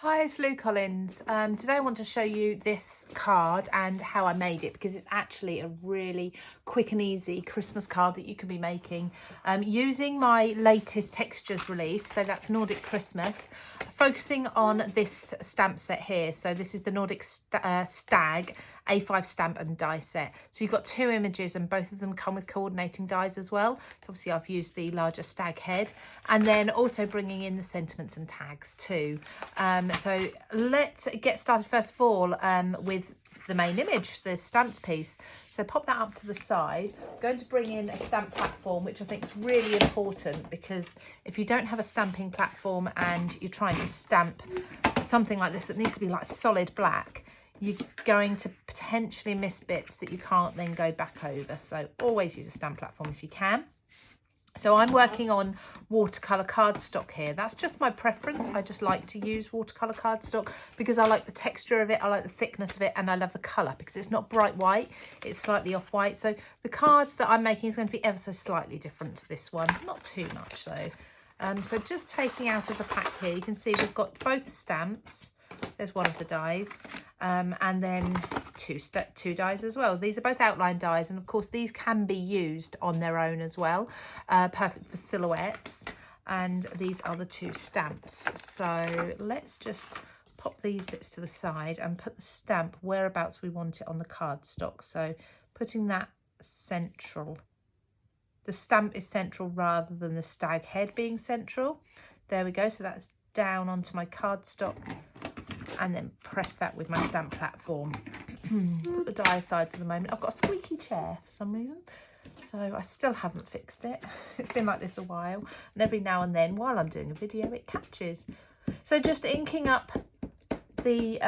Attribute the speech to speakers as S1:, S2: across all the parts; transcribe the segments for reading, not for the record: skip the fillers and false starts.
S1: Hi, it's Lou Collins. Today I want to show you this card and how I made it, because it's actually a really quick and easy Christmas card that you can be making using my latest textures release. So that's Nordic Christmas, focusing on this stamp set here. So this is the Nordic Stag A5 stamp and die set. So you've got two images and both of them come with coordinating dies as well. So obviously I've used the larger stag head, and then also bringing in the sentiments and tags too. So let's get started first of all with the main image, the stamped piece. So pop that up to the side. I'm going to bring in a stamp platform, which I think is really important, because if you don't have a stamping platform and you're trying to stamp something like this that needs to be like solid black, you're going to potentially miss bits that you can't then go back over. So always use a stamp platform if you can. So I'm working on watercolour cardstock here. That's just my preference. I just like to use watercolour cardstock because I like the texture of it, I like the thickness of it, and I love the colour because it's not bright white, it's slightly off-white. So the cards that I'm making is going to be ever so slightly different to this one. Not too much though. So just taking out of the pack here, you can see we've got both stamps. There's one of the dies, and then two dies as well. These are both outline dies, and of course these can be used on their own as well. Perfect for silhouettes. And these are the two stamps. So let's just pop these bits to the side and put the stamp whereabouts we want it on the cardstock. So putting that central. The stamp is central rather than the stag head being central. There we go. So that's down onto my cardstock, and then press that with my stamp platform. Put the die aside for the moment. I've got a squeaky chair for some reason, so I still haven't fixed it. It's been like this a while, and every now and then while I'm doing a video it catches. So just inking up the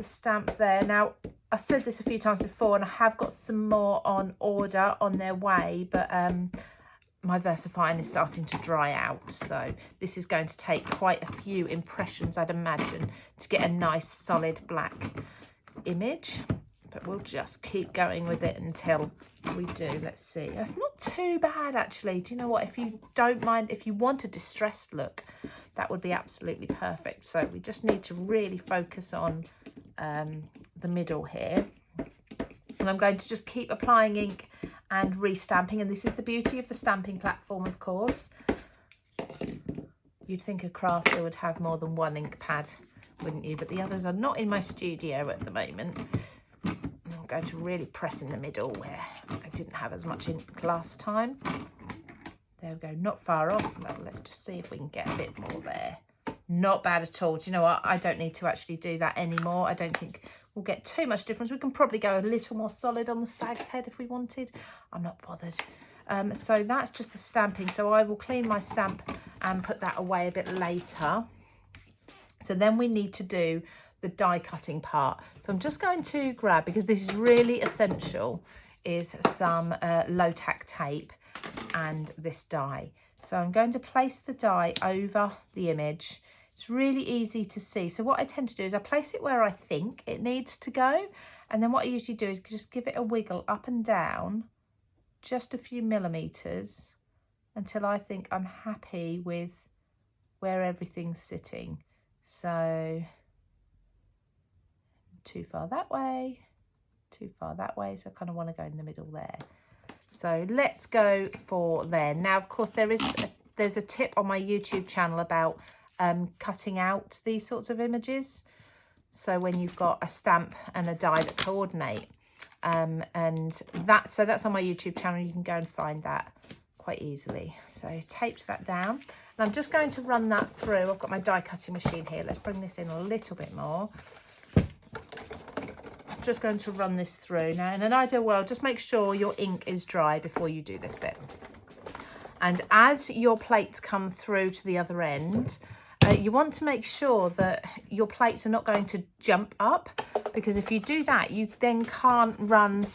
S1: stamp there. Now I've said this a few times before, and I have got some more on order on their way, but my VersaFine is starting to dry out, so this is going to take quite a few impressions, I'd imagine, to get a nice solid black image. But we'll just keep going with it until we do. Let's see. That's not too bad, actually. Do you know what? If you don't mind, if you want a distressed look, that would be absolutely perfect. So we just need to really focus on the middle here. And I'm going to just keep applying ink and restamping, and this is the beauty of the stamping platform, of course. You'd think a crafter would have more than one ink pad, wouldn't you? But the others are not in my studio at the moment. I'm going to really press in the middle where I didn't have as much ink last time. There we go, not far off. Well, let's just see if we can get a bit more there. Not bad at all. Do you know what? I don't need to actually do that anymore. I don't think we'll get too much difference. We can probably go a little more solid on the stag's head if we wanted. I'm not bothered. So that's just the stamping. So I will clean my stamp and put that away a bit later. So then we need to do the die cutting part. So I'm just going to grab, because this is really essential, is some low tack tape and this die. So I'm going to place the die over the image. It's really easy to see. So what I tend to do is I place it where I think it needs to go. And then what I usually do is just give it a wiggle up and down, just a few millimeters, until I think I'm happy with where everything's sitting. So too far that way, too far that way. So I kind of want to go in the middle there. So let's go for there. Now, of course, there's a tip on my YouTube channel about cutting out these sorts of images. So when you've got a stamp and a die that coordinate, and that's on my YouTube channel. You can go and find that quite easily. So taped that down, and I'm just going to run that through. I've got my die cutting machine here. Let's bring this in a little bit more. Just going to run this through. Now, in an ideal world, just make sure your ink is dry before you do this bit. And as your plates come through to the other end, you want to make sure that your plates are not going to jump up, because if you do that, you then can't run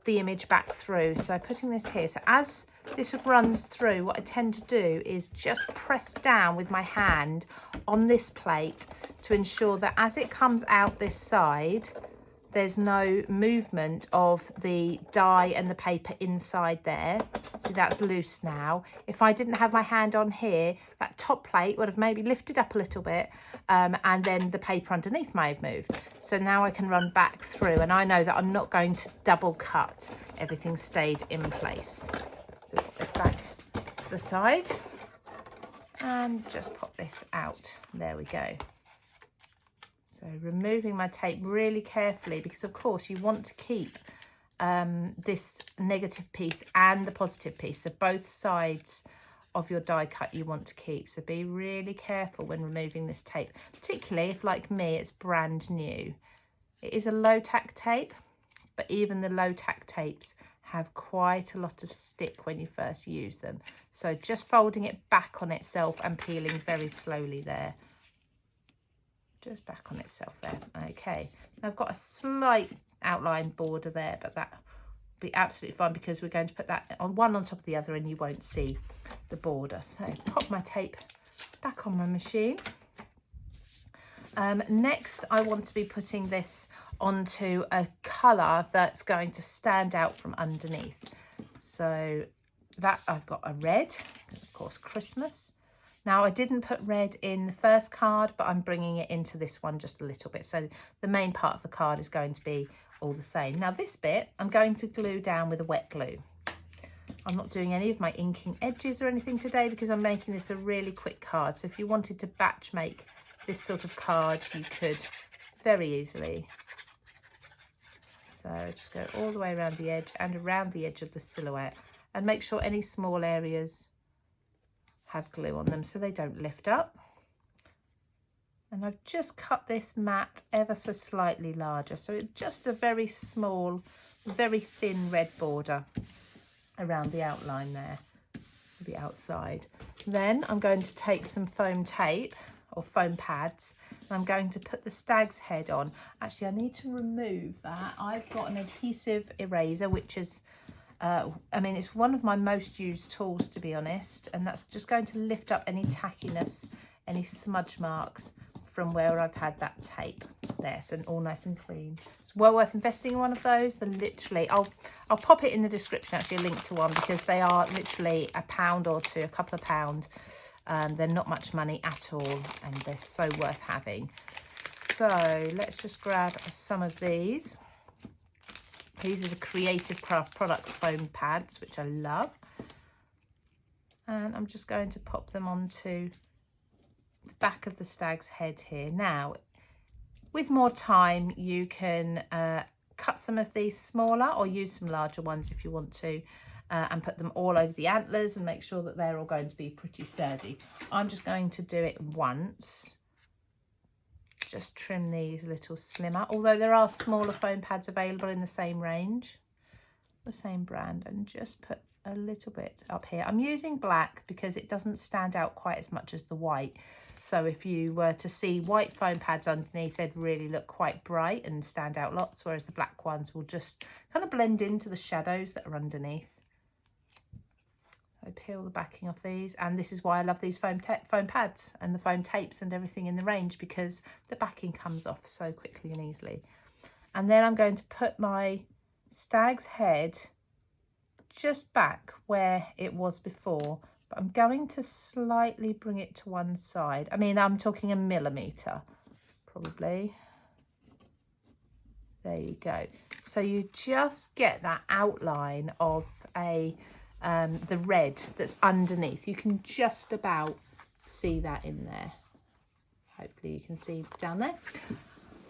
S1: the image back through. So putting this here, so as this runs through, what I tend to do is just press down with my hand on this plate to ensure that as it comes out this side, there's no movement of the die and the paper inside there. See, that's loose now. If I didn't have my hand on here, that top plate would have maybe lifted up a little bit, and then the paper underneath may have moved. So now I can run back through, and I know that I'm not going to double cut. Everything stayed in place. So put this back to the side and just pop this out. There we go. So removing my tape really carefully, because of course you want to keep this negative piece and the positive piece. So both sides of your die cut you want to keep. So be really careful when removing this tape, particularly if, like me, it's brand new. It is a low tack tape, but even the low tack tapes have quite a lot of stick when you first use them. So just folding it back on itself and peeling very slowly there. Just back on itself there. Okay, now I've got a slight outline border there, but that will be absolutely fine because we're going to put that on one on top of the other and you won't see the border. So pop my tape back on my machine. Next, I want to be putting this onto a colour that's going to stand out from underneath. So that I've got a red, of course, Christmas. Now, I didn't put red in the first card, but I'm bringing it into this one just a little bit. So the main part of the card is going to be all the same. Now, this bit I'm going to glue down with a wet glue. I'm not doing any of my inking edges or anything today because I'm making this a really quick card. So if you wanted to batch make this sort of card, you could very easily. So just go all the way around the edge and around the edge of the silhouette, and make sure any small areas have glue on them so they don't lift up. And I've just cut this mat ever so slightly larger, so it's just a very small, very thin red border around the outline there, the outside. Then I'm going to take some foam tape or foam pads, and I'm going to put the stag's head on. Actually, I need to remove that. I've got an adhesive eraser, which is I mean, it's one of my most used tools, to be honest, and that's just going to lift up any tackiness, any smudge marks from where I've had that tape there. So all nice and clean. It's well worth investing in one of those. They're literally, I'll pop it in the description, actually, a link to one, because they are literally £1 or two, a couple of pound. They're not much money at all, and they're so worth having. So let's just grab some of these. These are the Creative Craft Products foam pads, which I love. And I'm just going to pop them onto the back of the stag's head here. Now, with more time, you can cut some of these smaller or use some larger ones if you want to, and put them all over the antlers and make sure that they're all going to be pretty sturdy. I'm just going to do it once. Just trim these a little slimmer, although there are smaller foam pads available in the same range, the same brand, and just put a little bit up here. I'm using black because it doesn't stand out quite as much as the white. So if you were to see white foam pads underneath, they'd really look quite bright and stand out lots, whereas the black ones will just kind of blend into the shadows that are underneath. So peel the backing off these, and this is why I love these foam pads and the foam tapes and everything in the range, because the backing comes off so quickly and easily. And then I'm going to put my stag's head just back where it was before, but I'm going to slightly bring it to one side. I mean, I'm talking a millimetre probably. There you go. So you just get that outline of the red that's underneath. You can just about see that in there. Hopefully you can see down there.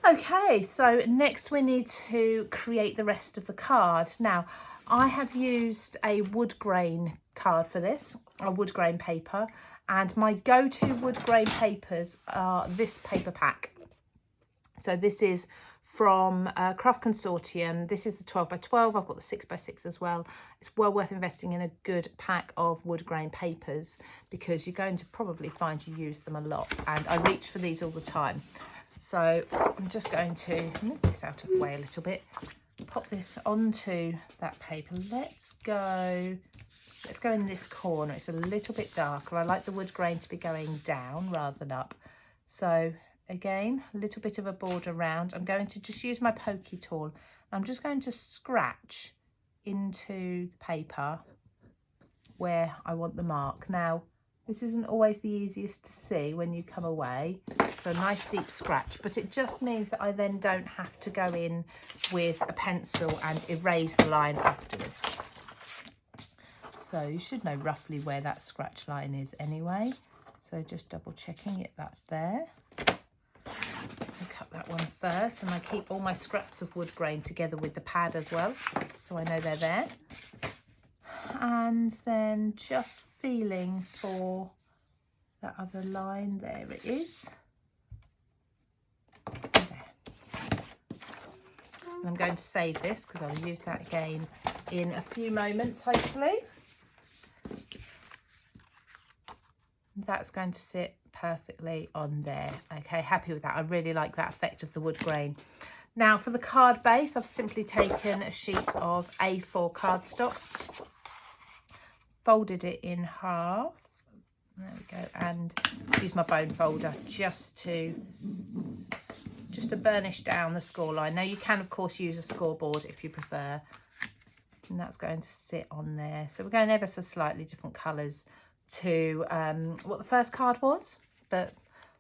S1: Okay, so next we need to create the rest of the card. Now, I have used a wood grain card for this, a wood grain paper, and my go-to wood grain papers are this paper pack. So this is from Craft Consortium. This is the 12x12. I've got the 6x6 as well. It's well worth investing in a good pack of wood grain papers, because you're going to probably find you use them a lot, and I reach for these all the time. So I'm just going to move this out of the way a little bit, pop this onto that paper. Let's go in this corner. It's a little bit darker. I like the wood grain to be going down rather than up. So again, a little bit of a border round. I'm going to just use my pokey tool. I'm just going to scratch into the paper where I want the mark. Now, this isn't always the easiest to see when you come away, so a nice deep scratch, but it just means that I then don't have to go in with a pencil and erase the line afterwards. So you should know roughly where that scratch line is anyway. So just double checking it, that's there. I cut that one first, and I keep all my scraps of wood grain together with the pad as well, so I know they're there. And then just feeling for that other line, there it is. There. And I'm going to save this because I'll use that again in a few moments, hopefully. That's going to sit perfectly on there. Okay, happy with that. I really like that effect of the wood grain. Now for the card base, I've simply taken a sheet of A4 cardstock, folded it in half, there we go, and use my bone folder just to burnish down the score line. Now you can of course use a scoreboard if you prefer, and that's going to sit on there. So we're going ever so slightly different colours to what the first card was, but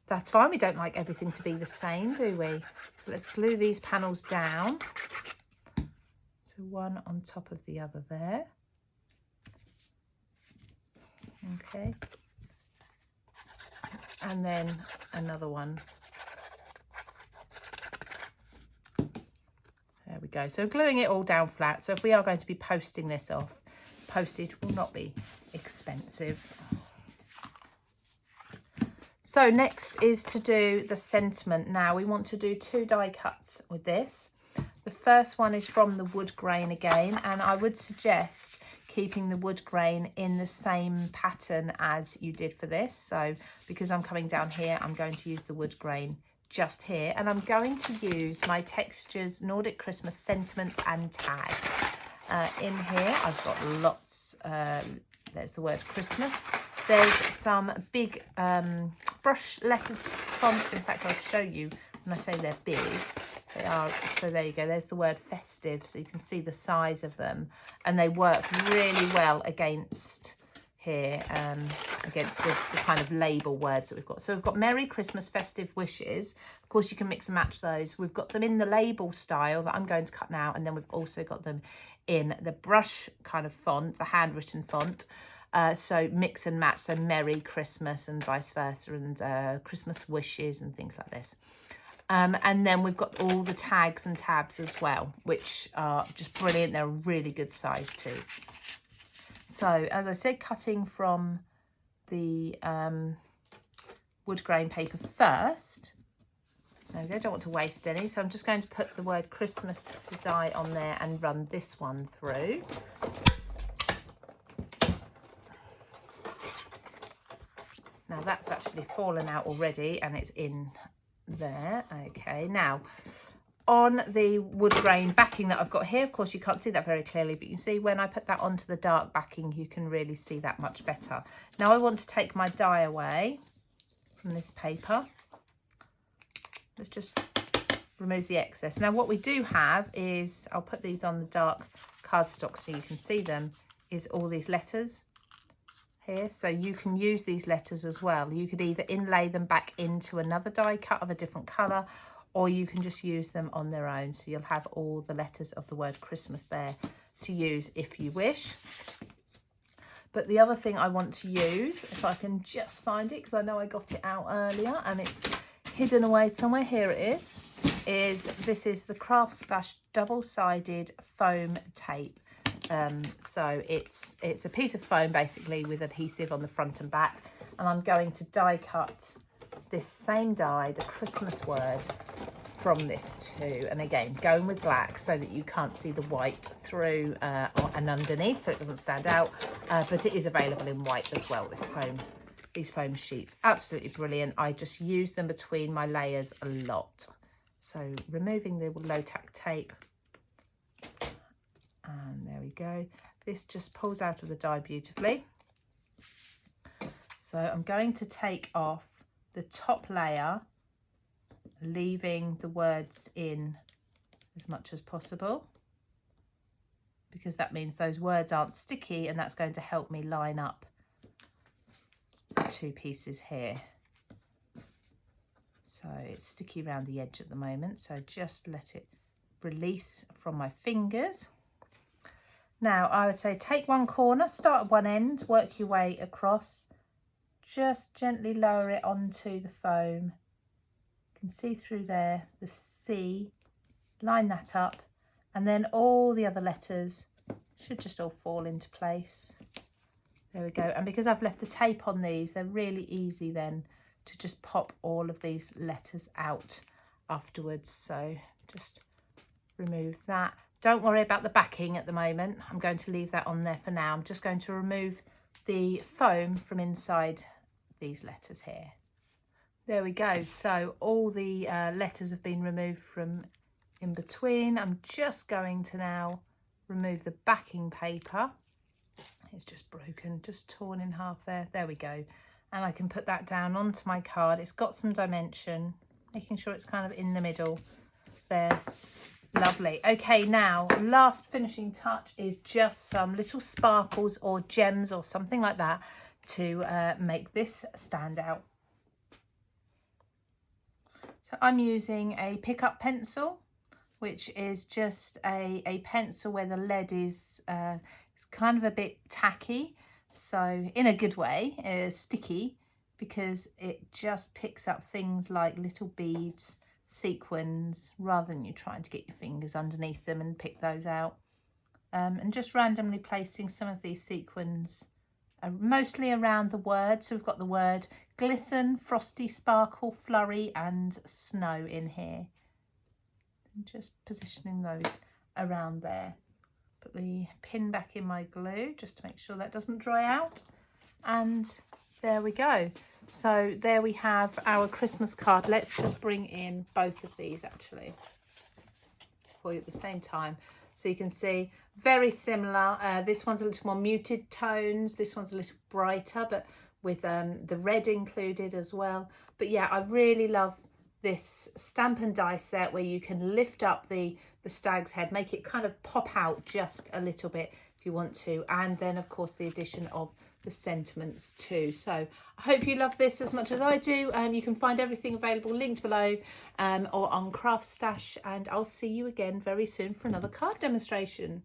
S1: that's fine. We don't like everything to be the same, do we? So let's glue these panels down, so one on top of the other there. Okay, and then another one. There we go. So gluing it all down flat. So if we are going to be posting this off, postage will not be expensive. So next is to do the sentiment. Now we want to do 2 die cuts with this. The first one is from the wood grain again, and I would suggest keeping the wood grain in the same pattern as you did for this. So because I'm coming down here, I'm going to use the wood grain just here, and I'm going to use my Textures Nordic Christmas sentiments and tags. In here I've got lots, there's the word Christmas, there's some big brush lettered fonts. In fact, I'll show you when I say they're big. They are, so there you go, there's the word festive, so you can see the size of them, and they work really well against here, against the kind of label words that we've got. So we've got Merry Christmas Festive Wishes. Of course you can mix and match those. We've got them in the label style that I'm going to cut now, and then we've also got them in the brush kind of font, the handwritten font. So mix and match, so Merry Christmas and vice versa, and Christmas wishes and things like this. And then we've got all the tags and tabs as well, which are just brilliant. They're a really good size too. So as I said, cutting from the wood grain paper first. There we go, don't want to waste any. So I'm just going to put the word Christmas die on there and run this one through. Now that's actually fallen out already and it's in there. Okay, now on the wood grain backing that I've got here, of course you can't see that very clearly, but you can see when I put that onto the dark backing, you can really see that much better. Now I want to take my die away from this paper. Let's just remove the excess. Now what we do have is, I'll put these on the dark cardstock so you can see them, is all these letters here. So you can use these letters as well. You could either inlay them back into another die cut of a different colour, or you can just use them on their own. So you'll have all the letters of the word Christmas there to use if you wish. But the other thing I want to use, if I can just find it, because I know I got it out earlier and it's hidden away somewhere, here it is this is the Craft Stash double-sided foam tape. So it's a piece of foam basically with adhesive on the front and back, and I'm going to die cut this same die, the Christmas word, from this too. And again, going with black so that you can't see the white through and underneath, so it doesn't stand out, but it is available in white as well, these foam sheets. Absolutely brilliant. I just use them between my layers a lot. So removing the low tack tape, and there we go. This just pulls out of the die beautifully. So I'm going to take off the top layer leaving the words in as much as possible, because that means those words aren't sticky, and that's going to help me line up the two pieces here. So it's sticky around the edge at the moment, so just let it release from my fingers. Now I would say take one corner, start at one end, work your way across, just gently lower it onto the foam. You can see through there the C, line that up, and then all the other letters should just all fall into place. There we go. And because I've left the tape on these, they're really easy then to just pop all of these letters out afterwards. So just remove that. Don't worry about the backing at the moment. I'm going to leave that on there for now. I'm just going to remove the foam from inside these letters here. There we go. So all the letters have been removed from in between. I'm just going to now remove the backing paper. It's just broken, just torn in half there. There we go. And I can put that down onto my card. It's got some dimension, making sure it's kind of in the middle there. Lovely. Okay, now last finishing touch is just some little sparkles or gems or something like that to make this stand out. So I'm using a pickup pencil, which is just a pencil where the lead is it's kind of a bit tacky, so in a good way, sticky, because it just picks up things like little beads, sequins, rather than you trying to get your fingers underneath them and pick those out. And just randomly placing some of these sequins mostly around the word. So we've got the word glisten, frosty, sparkle, flurry and snow in here. And just positioning those around there. Put the pin back in my glue just to make sure that doesn't dry out. And there we go. So there we have our Christmas card. Let's just bring in both of these actually for you at the same time. So you can see very similar. This one's a little more muted tones. This one's a little brighter, but with the red included as well. But yeah, I really love this stamp and die set where you can lift up the stag's head, make it kind of pop out just a little bit if you want to, and then of course the addition of the sentiments too. So I hope you love this as much as I do. You can find everything available linked below or on Craft Stash, and I'll see you again very soon for another card demonstration.